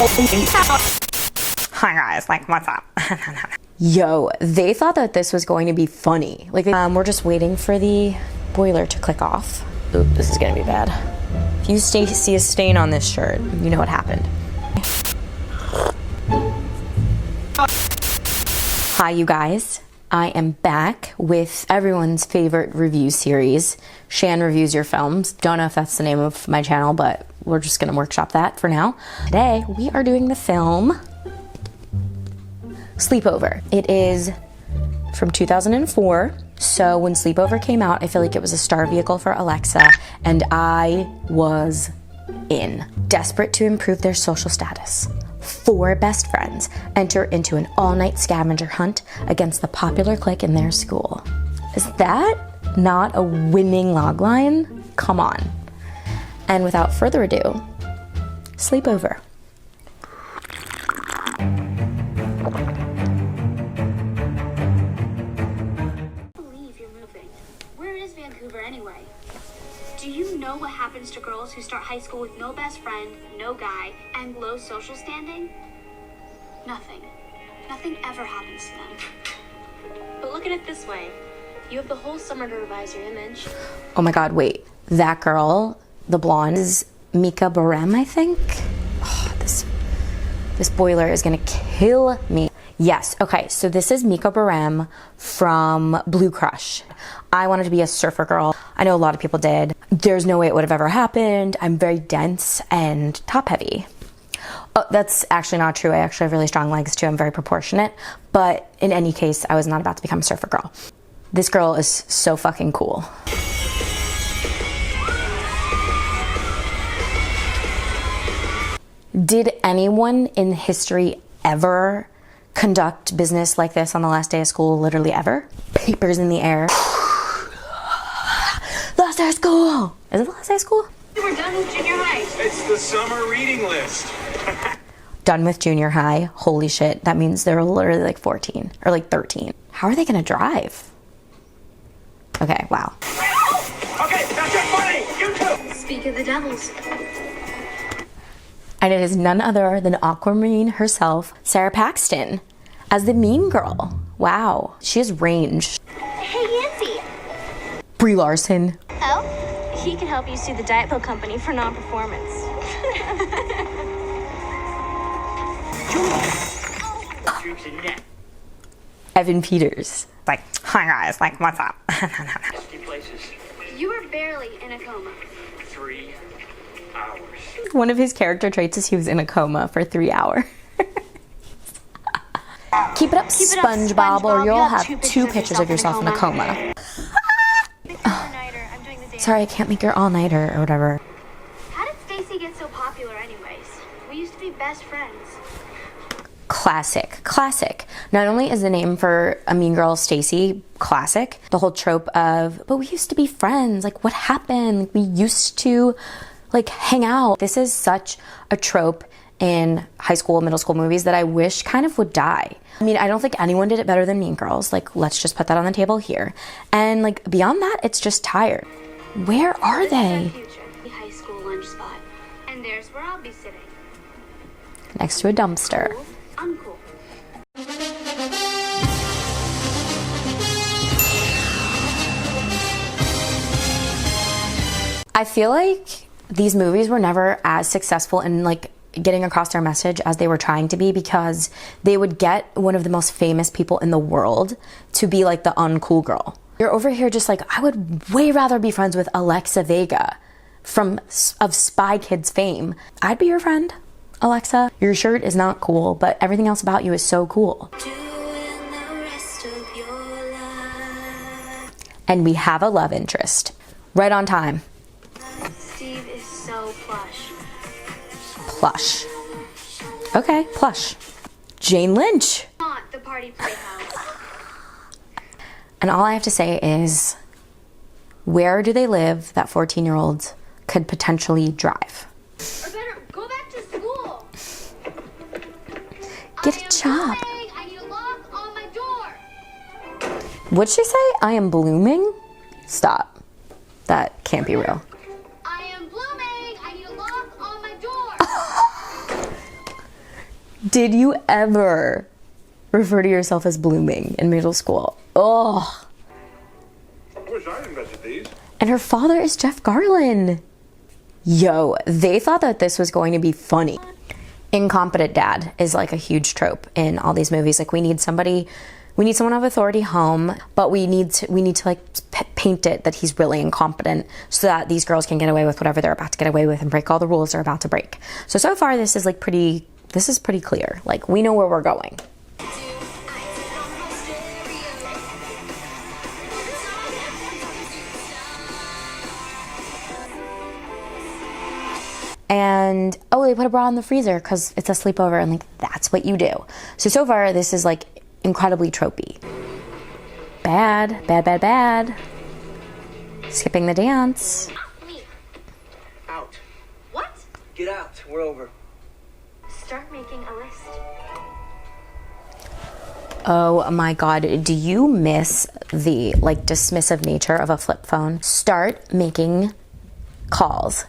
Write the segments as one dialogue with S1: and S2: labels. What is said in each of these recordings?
S1: Hi guys, like, what's up? Yo, they thought that this was going to be funny. Like, we're just waiting for the boiler to click off. Oop, this is gonna be bad. If you see a stain on this shirt, you know what happened. Hi, you guys. I am back with everyone's favorite review series, Shan Reviews Your Films. Don't know if that's the name of my channel, but we're just gonna workshop that for now. Today, we are doing the film Sleepover. It is from 2004. So when Sleepover came out, I feel like it was a star vehicle for Alexa, and I was in. Desperate to improve their social status, 4 best friends enter into an all-night scavenger hunt against the popular clique in their school. Is that not a winning logline? Come on. And without further ado, Sleepover.
S2: Anyway, do you know what happens to girls who start high school with no best friend, no guy, and low social standing? Nothing. Nothing ever happens to them. But look at it this way. You have the whole summer to revise your image.
S1: Oh my god, wait. That girl, the blonde, is Mika Barem, I think? Oh, this boiler is gonna kill me. Yes, okay, so this is Mika Barem from Blue Crush. I wanted to be a surfer girl. I know a lot of people did. There's no way it would have ever happened. I'm very dense and top heavy. Oh, that's actually not true. I actually have really strong legs too. I'm very proportionate. But in any case, I was not about to become a surfer girl. This girl is so fucking cool. Did anyone in history ever conduct business like this on the last day of school? Literally ever? Papers in the air. Last day of school! Is it the last day of school?
S2: We're done with junior high.
S3: It's the summer reading list.
S1: Done with junior high? Holy shit. That means they're literally like 14 or like 13. How are they gonna drive? Okay, wow.
S3: Okay, that's it, funny. You too.
S2: Speak of the devils.
S1: And it is none other than Aquamarine herself, Sarah Paxton, as the mean girl. Wow, she has range.
S2: Hey, Yancy.
S1: Brie Larson.
S2: Oh? He can help you sue the diet pill company for non-performance.
S1: Evan Peters. Like, hi guys, like, what's up?
S2: You were barely in a coma.
S3: 3 hours.
S1: One of his character traits is he was in a coma for 3 hours. Keep it up, SpongeBob, or you'll have 2 pictures of yourself in a coma. Sorry, I can't make your all-nighter or whatever.
S2: How did Stacy get so popular anyways? We used to be best friends.
S1: Classic, classic. Not only is the name for a mean girl Stacy classic, the whole trope of, but we used to be friends, like what happened? We used to like hang out. This is such a trope in high school, middle school movies that I wish kind of would die. I mean, I don't think anyone did it better than Mean Girls. Like, let's just put that on the table here. And like beyond that, it's just tired. Where are they?
S2: High school lunch spot. And there's where I'll be sitting.
S1: Next to a dumpster.
S2: Cool, uncool.
S1: I feel like these movies were never as successful in like getting across their message as they were trying to be, because they would get one of the most famous people in the world to be like the uncool girl. You're over here just like, I would way rather be friends with Alexa Vega of Spy Kids fame. I'd be your friend, Alexa. Your shirt is not cool, but everything else about you is so cool. And we have a love interest. Right on time.
S2: Steve is so plush.
S1: Plush. Okay, plush. Jane Lynch.
S2: Not the party playhouse.
S1: And all I have to say is, where do they live that 14-year-olds could potentially drive?
S2: Or better, go back to school.
S1: Get a job.
S2: I need a lock on my door.
S1: What'd she say? I am blooming? Stop. That can't be real.
S2: I am blooming. I need a lock on my door.
S1: Did you ever refer to yourself as blooming in middle school? Oh.
S3: I wish I invented these.
S1: And her father is Jeff Garlin. Yo, they thought that this was going to be funny. Incompetent dad is like a huge trope in all these movies. Like we need someone of authority home, but we need to like paint it that he's really incompetent so that these girls can get away with whatever they're about to get away with and break all the rules they're about to break. So far this is pretty clear. Like we know where we're going. And, oh, they put a bra in the freezer because it's a sleepover and, like, that's what you do. So far, this is, like, incredibly tropey. Bad, bad, bad, bad. Skipping the dance.
S2: Me.
S4: Out.
S2: What?
S4: Get out. We're over.
S2: Start making a list.
S1: Oh my God, do you miss the, like, dismissive nature of a flip phone? Start making calls.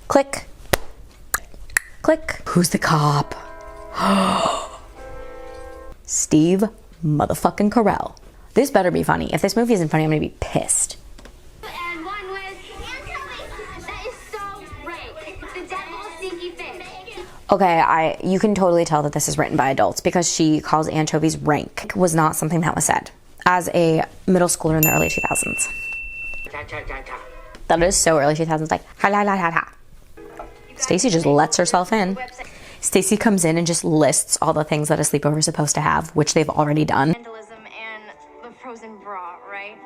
S1: Click. Click. Who's the cop? Steve motherfucking Carell. This better be funny. If this movie isn't funny, I'm gonna be pissed.
S2: And one was that is so rank. The devil's stinky fish.
S1: Okay, you can totally tell that this is written by adults because she calls anchovies rank. Was not something that was said as a middle schooler in the early 2000s. That is so early 2000s, like ha la la la la. Stacy just lets herself in. Stacy comes in and just lists all the things that a sleepover is supposed to have, which they've already done.
S2: Vandalism and the frozen bra, right?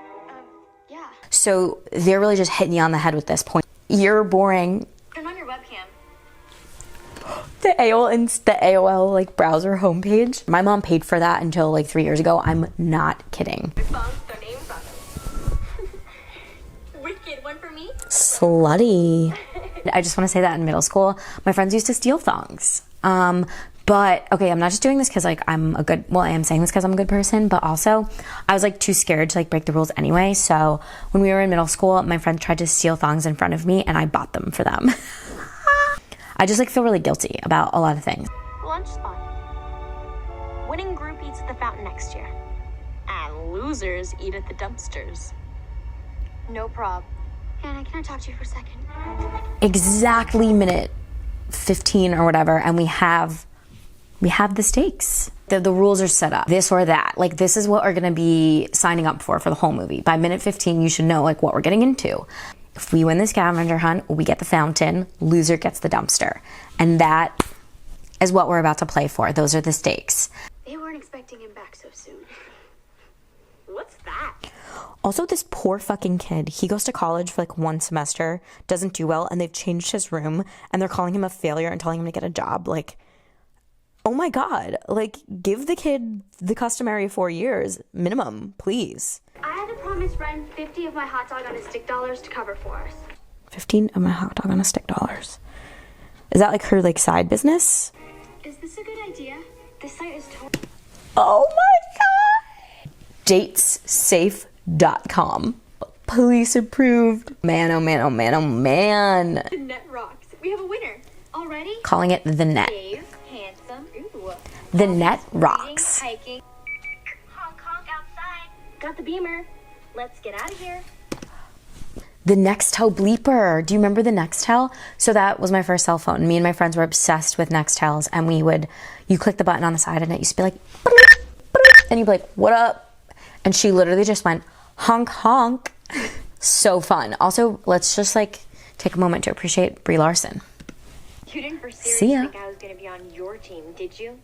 S2: Yeah.
S1: So they're really just hitting you on the head with this point. You're boring.
S2: Turn on your webcam.
S1: The AOL like browser homepage. My mom paid for that until like 3 years ago. I'm not kidding.
S2: Their names on them. Wicked. One for me.
S1: Slutty. I just want to say that in middle school, my friends used to steal thongs. But okay, I'm not just doing this because like I am saying this because I'm a good person, but also I was like too scared to like break the rules anyway. So when we were in middle school, my friend tried to steal thongs in front of me and I bought them for them. I just like feel really guilty about a lot of things.
S2: Lunch spot. Winning group eats at the fountain next year. And losers eat at the dumpsters. No prob. Hannah, can I talk to you for a second?
S1: Exactly minute 15 or whatever, and we have the stakes. The rules are set up, this or that. Like this is what we're gonna be signing up for the whole movie. By minute 15, you should know like what we're getting into. If we win the scavenger hunt, we get the fountain, loser gets the dumpster. And that is what we're about to play for. Those are the stakes.
S2: They weren't expecting him back so soon. What's that?
S1: Also, this poor fucking kid, he goes to college for like one semester, doesn't do well, and they've changed his room, and they're calling him a failure and telling him to get a job. Like, oh my God, like, give the kid the customary 4 years minimum, please.
S2: I had to promise Ren 50 of my hot dog on a stick dollars to cover for us.
S1: 15 of my hot dog on a stick dollars. Is that like her like side business?
S2: Is this a good idea? This site is totally...
S1: Oh my God. Datessafe.com. Police approved. Man, oh man, oh man, oh man.
S2: The net rocks. We have a winner. Already?
S1: Calling it the net.
S2: Dave, handsome. Ooh.
S1: The net rocks.
S2: Hiking. Honk honk outside. Got the beamer. Let's get out of here.
S1: The Nextel bleeper. Do you remember the Nextel? So that was my first cell phone. Me and my friends were obsessed with Nextels, and you click the button on the side and it used to be like, and you'd be like, what up? And she literally just went, honk honk. So fun. Also, let's just like take a moment to appreciate Brie Larson.
S2: You didn't for serious
S1: See ya.
S2: think I was going to be on your team, did you?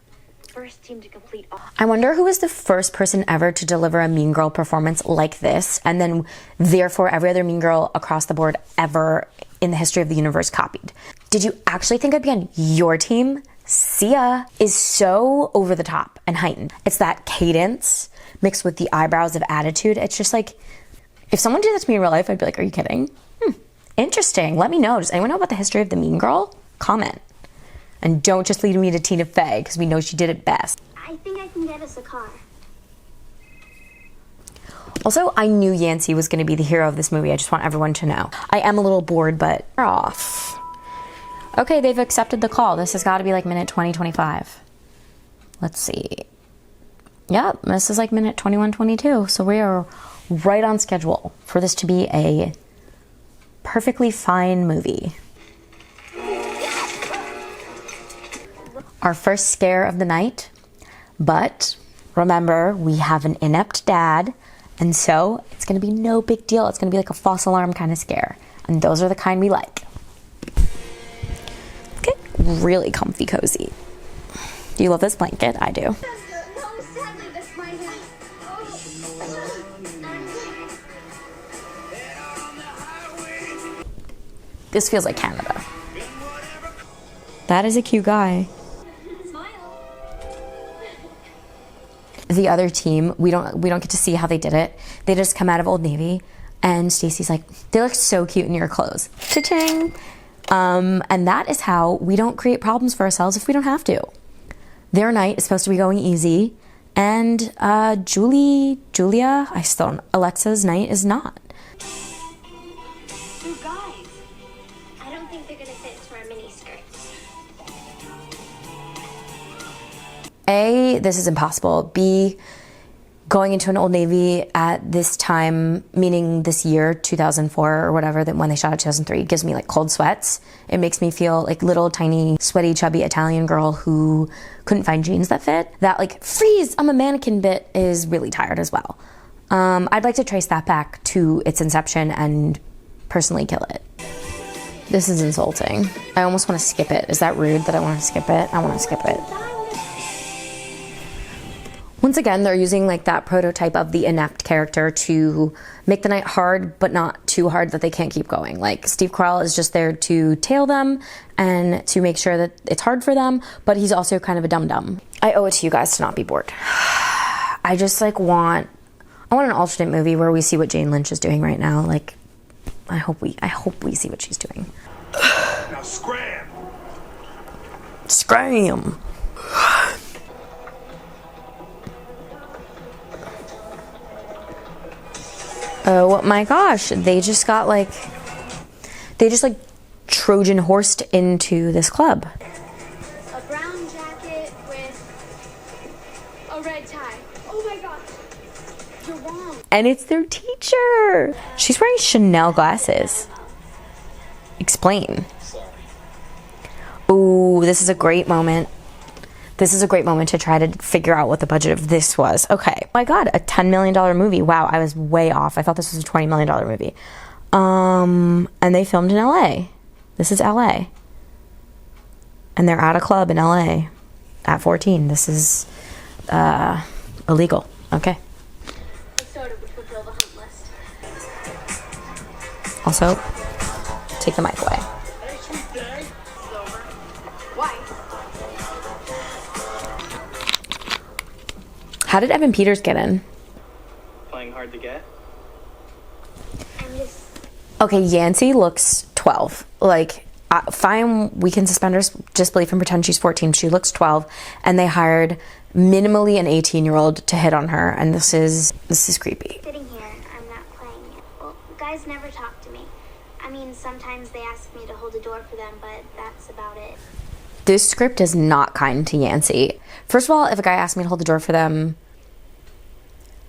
S2: First team to complete all...
S1: I wonder who was the first person ever to deliver a Mean Girl performance like this, and then therefore every other Mean Girl across the board ever in the history of the universe copied. Did you actually think I'd be on your team? Sia is so over the top and heightened. It's that cadence mixed with the eyebrows of attitude. It's just like, if someone did that to me in real life, I'd be like, are you kidding? Interesting. Let me know. Does anyone know about the history of the Mean Girl? Comment. And don't just lead me to Tina Fey, because we know she did it best.
S2: I think I can get us a car.
S1: Also, I knew Yancey was going to be the hero of this movie. I just want everyone to know. I am a little bored, but we're off. Okay, they've accepted the call. This has got to be like minute 20, 25. Let's see. Yep, this is like minute 21, 22. So we are right on schedule for this to be a perfectly fine movie. Our first scare of the night, but remember, we have an inept dad, and so it's gonna be no big deal. It's gonna be like a false alarm kind of scare, and those are the kind we like. Okay, really comfy cozy. Do you love this blanket? I do. This feels like Canada. That is a cute guy. The other team, we don't get to see how they did it. They just come out of Old Navy, and Stacy's like, they look so cute in your clothes. Cha-ching! And that is how we don't create problems for ourselves if we don't have to. Their night is supposed to be going easy, and Alexa's night is not.
S2: You guys, I don't think they're gonna fit into our mini skirts.
S1: A, this is impossible. B, going into an Old Navy at this time, meaning this year, 2004 or whatever, that when they shot it 2003, gives me like cold sweats. It makes me feel like little tiny, sweaty, chubby Italian girl who couldn't find jeans that fit. That like, freeze, I'm a mannequin bit is really tired as well. I'd like to trace that back to its inception and personally kill it. This is insulting. I almost want to skip it. Is that rude that I want to skip it? I want to skip it. Once again, they're using like that prototype of the inept character to make the night hard, but not too hard that they can't keep going. Like Steve Carell is just there to tail them and to make sure that it's hard for them, but he's also kind of a dum-dum. I owe it to you guys to not be bored. I just like I want an alternate movie where we see what Jane Lynch is doing right now. Like, I hope we see what she's doing.
S3: Now scram!
S1: Scram! Oh my gosh, they just Trojan horsed into this club.
S2: A brown jacket with a red tie. Oh my gosh, you're wrong.
S1: And it's their teacher. She's wearing Chanel glasses. Explain. Ooh, this is a great moment. This is a great moment to try to figure out what the budget of this was. Okay. Oh my God, a $10 million movie. Wow, I was way off. I thought this was a $20 million movie. And they filmed in LA. This is LA. And they're at a club in LA at 14. This is illegal. Okay.
S2: A soda would fulfill the hunt list.
S1: Also, take the mic away.
S2: Why?
S1: How did Evan Peters get in?
S4: Playing hard to get?
S2: I'm just...
S1: Okay, Yancey looks 12. Like, fine, we can suspend her disbelief and pretend she's 14. She looks 12, and they hired minimally an 18-year-old to hit on her, and this is creepy.
S2: Sitting here, I'm not playing it. Well, guys never talk to me. I mean, sometimes they ask me to hold the door for them, but that's about it.
S1: This script is not kind to Yancey. First of all, if a guy asked me to hold the door for them,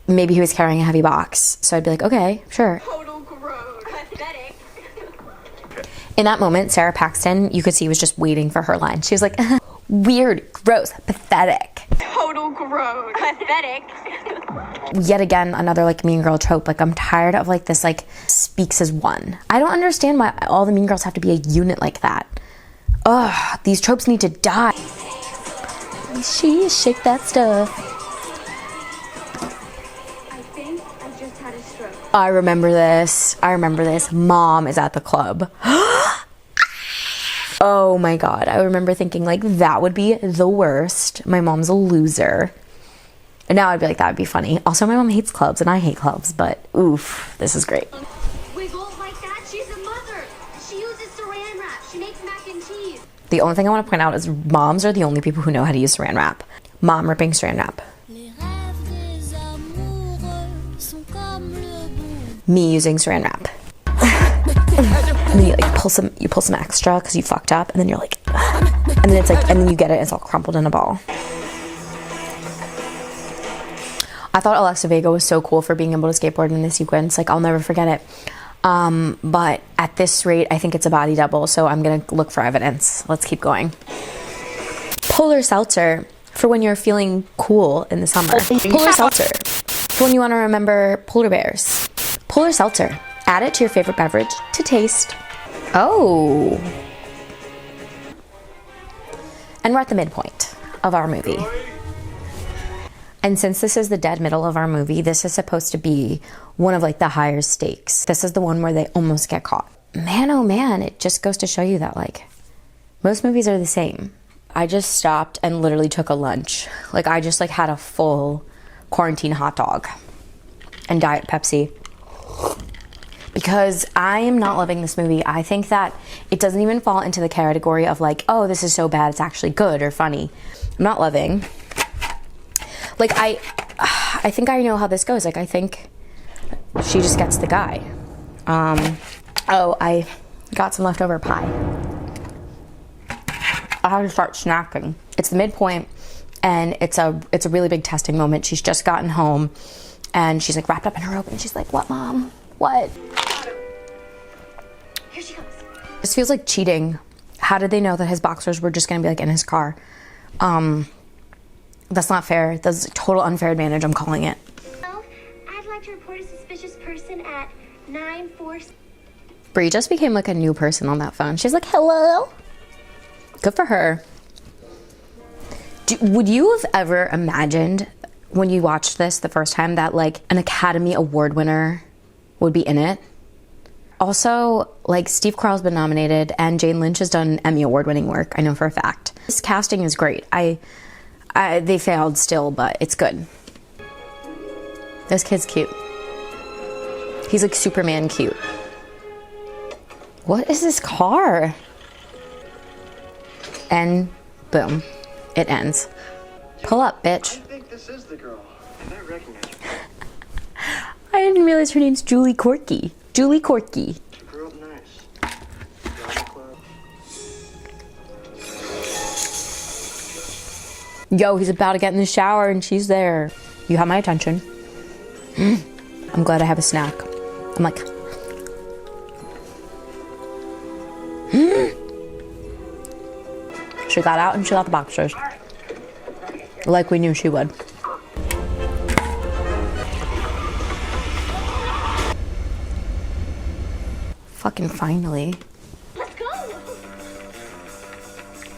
S1: maybe he was carrying a heavy box. So I'd be like, okay, sure.
S2: Total gross. Pathetic.
S1: In that moment, Sarah Paxton, you could see, was just waiting for her line. She was like, weird, gross, pathetic.
S2: Total gross. Pathetic.
S1: Yet again, another like mean girl trope. Like, I'm tired of like this like speaks as one. I don't understand why all the mean girls have to be a unit like that. Ugh, these tropes need to die. She shake that stuff.
S2: I think I just had a stroke.
S1: I remember this. Mom is at the club. Oh my God. I remember thinking like that would be the worst. My mom's a loser. And now I'd be like, that would be funny. Also, my mom hates clubs and I hate clubs, but oof, this is great.
S2: Wiggle like that? She's a mother. She uses saran wrap. She makes mac and cheese.
S1: The only thing I want to point out is moms are the only people who know how to use saran wrap. Mom ripping saran wrap. Me using saran wrap. and then you pull some extra because you fucked up, and then you're like, and then it's like, and then you get it, it's all crumpled in a ball. I thought Alexa Vega was so cool for being able to skateboard in this sequence. Like, I'll never forget it. But at this rate, I think it's a body double, so I'm gonna look for evidence. Let's keep going. Polar seltzer for when you're feeling cool in the summer. Polar seltzer for when you want to remember polar bears. Polar seltzer. Add it to your favorite beverage to taste. Oh. And we're at the midpoint of our movie. And since this is the dead middle of our movie, this is supposed to be one of like the higher stakes. This is the one where they almost get caught. Man, oh man, it just goes to show you that like most movies are the same. I just stopped and literally took a lunch. Like I just like had a full quarantine hot dog and Diet Pepsi. Because I am not loving this movie. I think that it doesn't even fall into the category of like, oh, this is so bad, it's actually good or funny. I'm not loving. Like, I think I know how this goes. Like, I think she just gets the guy. Oh, I got some leftover pie. I have to start snacking. It's the midpoint, and it's a really big testing moment. She's just gotten home, and she's like wrapped up in her robe, and she's like, "What, Mom? What?"
S2: Here she comes.
S1: This feels like cheating. How did they know that his boxers were just gonna be like in his car? That's not fair. That's a total unfair advantage, I'm calling it.
S2: Oh, I'd like to report a suspicious person at 946.
S1: Brie just became like a new person on that phone. She's like, hello. Good for her. Would you have ever imagined when you watched this the first time that like an Academy Award winner would be in it? Also, like Steve Carell's been nominated and Jane Lynch has done Emmy Award winning work. I know for a fact. This casting is great. They failed still, but it's good. This kid's cute. He's like Superman cute. What is this car? And boom, it ends. Pull up, bitch.
S4: I think this is the girl. I recognize her.
S1: I didn't realize her name's Julie Corky. Julie Corky.
S4: She grew up nice. Drama club.
S1: Yo, he's about to get in the shower and she's there. You have my attention. I'm glad I have a snack. I'm like, She got out and she got the boxers. Like we knew she would. Fucking finally.
S2: Let's go.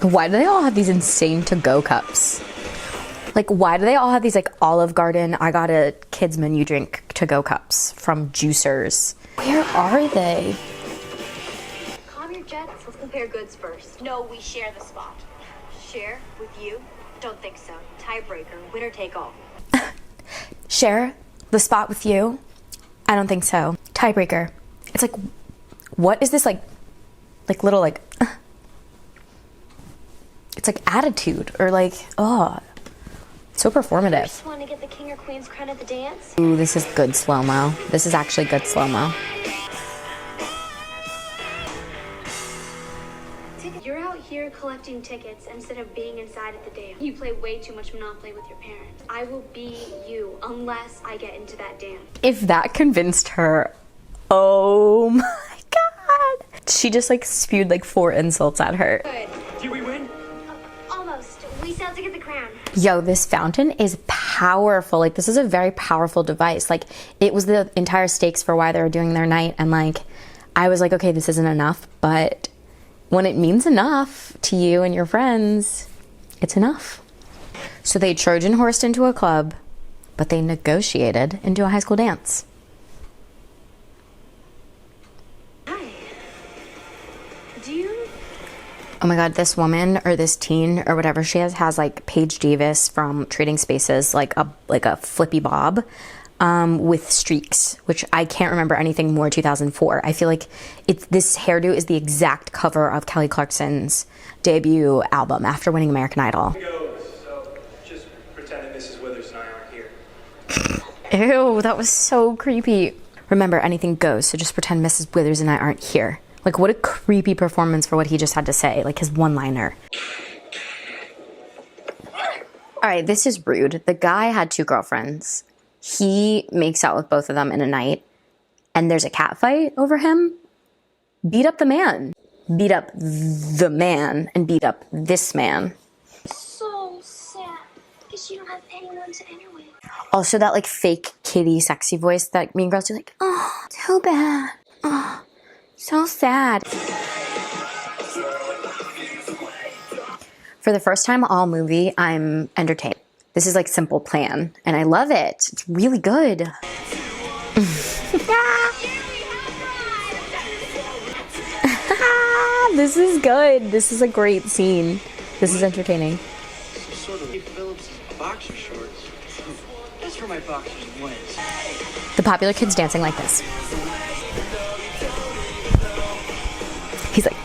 S1: Why do they all have these insane to-go cups? Like, why do they all have these, like, Olive Garden, I got a kids menu drink to-go cups from juicers? Where are they?
S2: Calm your jets. Let's compare goods first. No, we share the spot. Share with you? Don't think so. Tiebreaker. Winner take all.
S1: Share the spot with you? I don't think so. Tiebreaker. It's like, what is this, like little, like, it's like attitude or like, oh, so performative.
S2: Just want to get the king or queen's crown at the dance?
S1: Ooh, this is good slow-mo. This is actually good slow-mo.
S2: You're out here collecting tickets instead of being inside at the dance. You play way too much Monopoly with your parents. I will be you unless I get into that dance.
S1: If that convinced her, oh my God. She just like spewed like 4 insults at her.
S2: Good.
S4: Did we win?
S2: Almost. We still have to get the crown.
S1: Yo, this fountain is powerful. Like, this is a very powerful device. Like, it was the entire stakes for why they were doing their night. And like, I was like, okay, this isn't enough. But when it means enough to you and your friends, it's enough. So they Trojan horsed into a club, but they negotiated into a high school dance.
S2: Hi. Do you...
S1: Oh my God, this woman or this teen or whatever she has like Paige Davis from Trading Spaces, like a flippy bob with streaks, which I can't remember anything more 2004. I feel like this hairdo is the exact cover of Kelly Clarkson's debut album after winning American Idol.
S4: So, just pretending Mrs. Withers and I aren't here.
S1: Ew, that was so creepy. Remember, anything goes, so just pretend Mrs. Withers and I aren't here. Like, what a creepy performance for what he just had to say, like his one-liner. All right, this is rude. The guy had 2 girlfriends. He makes out with both of them in a night, and there's a cat fight over him. Beat up the man. Beat up the man and beat up this man.
S2: So sad. Because you don't have anyone to anyway.
S1: Also, that like fake kitty sexy voice that Mean Girls do, like, oh, too bad. Oh, so sad. For the first time all movie, I'm entertained. This is like Simple Plan, and I love it. It's really good. This is good. This is a great scene. This is entertaining.
S5: Some sort of Phillips boxer shorts. That's for my boxers wins.
S1: The popular kid's dancing like this. He's like,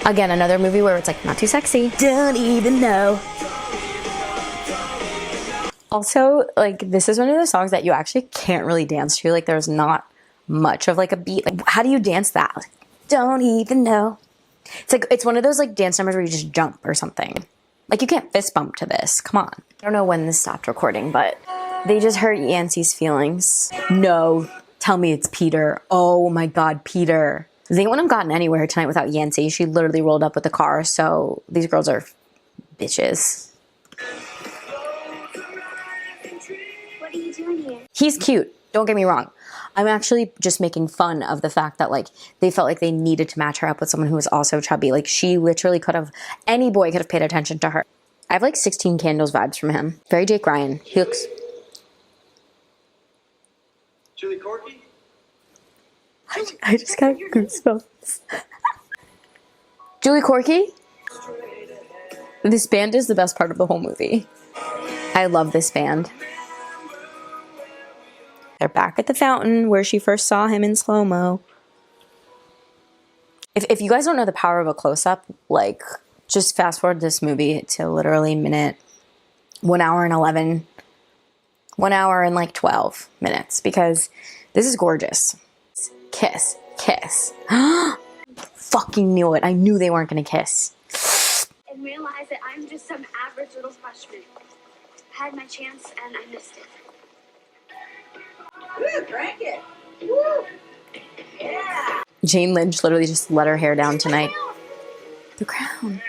S1: again, another movie where it's like not too sexy. Don't even know. Also, like, this is one of those songs that you actually can't really dance to. Like, there's not much of like a beat. Like, how do you dance that? Like, don't even know. It's like, it's one of those like dance numbers where you just jump or something. Like, you can't fist bump to this. Come on. I don't know when this stopped recording, but they just hurt Yancey's feelings. No, tell me it's Peter. Oh my God, Peter. They wouldn't have gotten anywhere tonight without Yancey. She literally rolled up with the car, so these girls are bitches.
S2: What are you doing here?
S1: He's cute. Don't get me wrong. I'm actually just making fun of the fact that like they felt like they needed to match her up with someone who was also chubby. Like, she literally could have, any boy could have paid attention to her. I have like 16 Candles vibes from him. Very Jake Ryan. He looks...
S5: Julie Corky?
S1: I just got goosebumps. Julie Corky? This band is the best part of the whole movie. I love this band. They're back at the fountain where she first saw him in slow-mo. If you guys don't know the power of a close-up, like, just fast forward this movie to literally minute 1 hour and 11, 1 hour and like 12 minutes, because this is gorgeous. Kiss, kiss. Fucking knew it. I knew they weren't gonna kiss.
S2: And realize that I'm just some average little freshman. I had my chance and I missed it.
S6: Woo, crank it. Woo. Yeah.
S1: Jane Lynch literally just let her hair down tonight. The crown.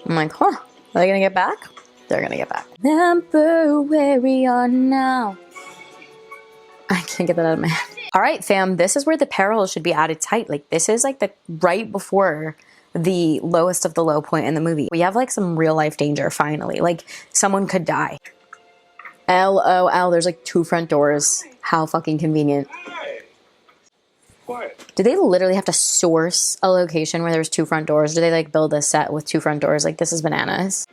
S1: I'm like, huh, are they gonna get back? They're gonna get back. Remember where we are now. I can't get that out of my head. All right, fam, this is where the peril should be at its height. Like, this is like the right before the lowest of the low point in the movie. We have like some real life danger finally. Like, someone could die. LOL, there's like 2 front doors. How fucking convenient.
S3: Quiet.
S1: Do they literally have to source a location where there's 2 front doors? Do they like build a set with 2 front doors? Like, this is bananas.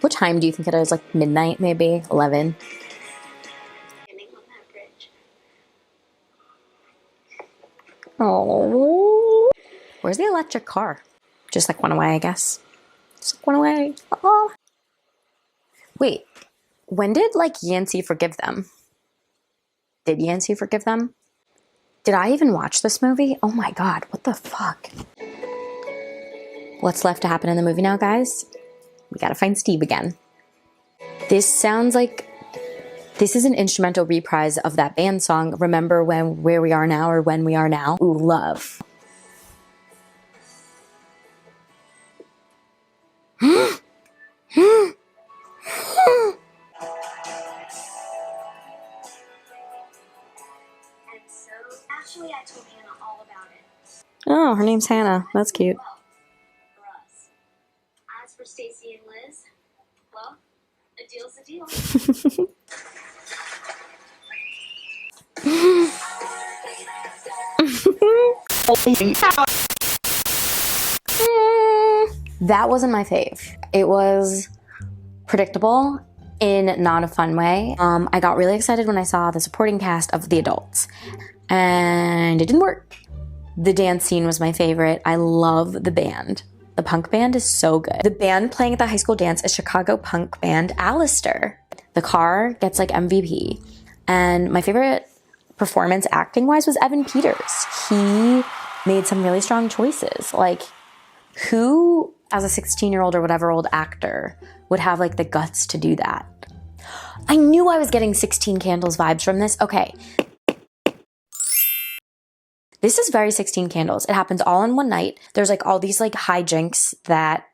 S1: What time do you think it is? Like midnight, maybe? 11?
S2: Standing on that bridge.
S1: Oh. Where's the electric car? Just like went away, I guess. Just like went away. Oh. Wait. When did like Yancey forgive them? Did Yancey forgive them? Did I even watch this movie? Oh my God, what the fuck? What's left to happen in the movie now, guys? We gotta find Steve again. This sounds like, this is an instrumental reprise of that band song, Remember Where We Are Now, or When We Are Now. Ooh, love.
S2: Actually, I told Hannah all about it.
S1: Oh, her name's Hannah. That's cute.
S2: Well, for us. As for Stacy and Liz, well, a deal's a deal.
S1: That wasn't my fave. It was predictable in not a fun way. I got really excited when I saw the supporting cast of the adults, and it didn't work. The dance scene was my favorite. I love the band. The punk band is so good. The band playing at the high school dance is Chicago punk band Alistair. The car gets like MVP. And my favorite performance acting wise was Evan Peters. He made some really strong choices. Like, who as a 16-year-old or whatever old actor would have like the guts to do that? I knew I was getting 16 Candles vibes from this. Okay. This is very 16 Candles. It happens all in one night. There's like all these like hijinks that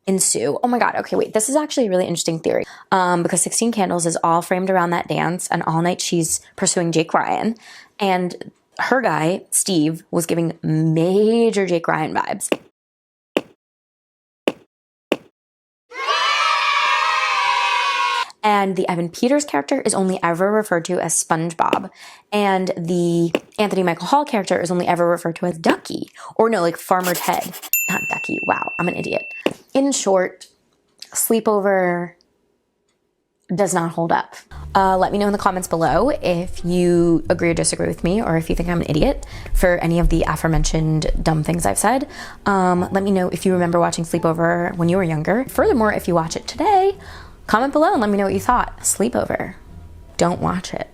S1: ensue. Oh my God. Okay, wait. This is actually a really interesting theory. Because 16 Candles is all framed around that dance, and all night she's pursuing Jake Ryan. And her guy, Steve, was giving major Jake Ryan vibes. And the Evan Peters character is only ever referred to as SpongeBob. And the Anthony Michael Hall character is only ever referred to as Ducky. Or no, like Farmer Ted. Not Ducky. Wow, I'm an idiot. In short, Sleepover does not hold up. Let me know in the comments below if you agree or disagree with me, or if you think I'm an idiot for any of the aforementioned dumb things I've said. Let me know if you remember watching Sleepover when you were younger. Furthermore, if you watch it today, comment below and let me know what you thought. Sleepover. Don't watch it.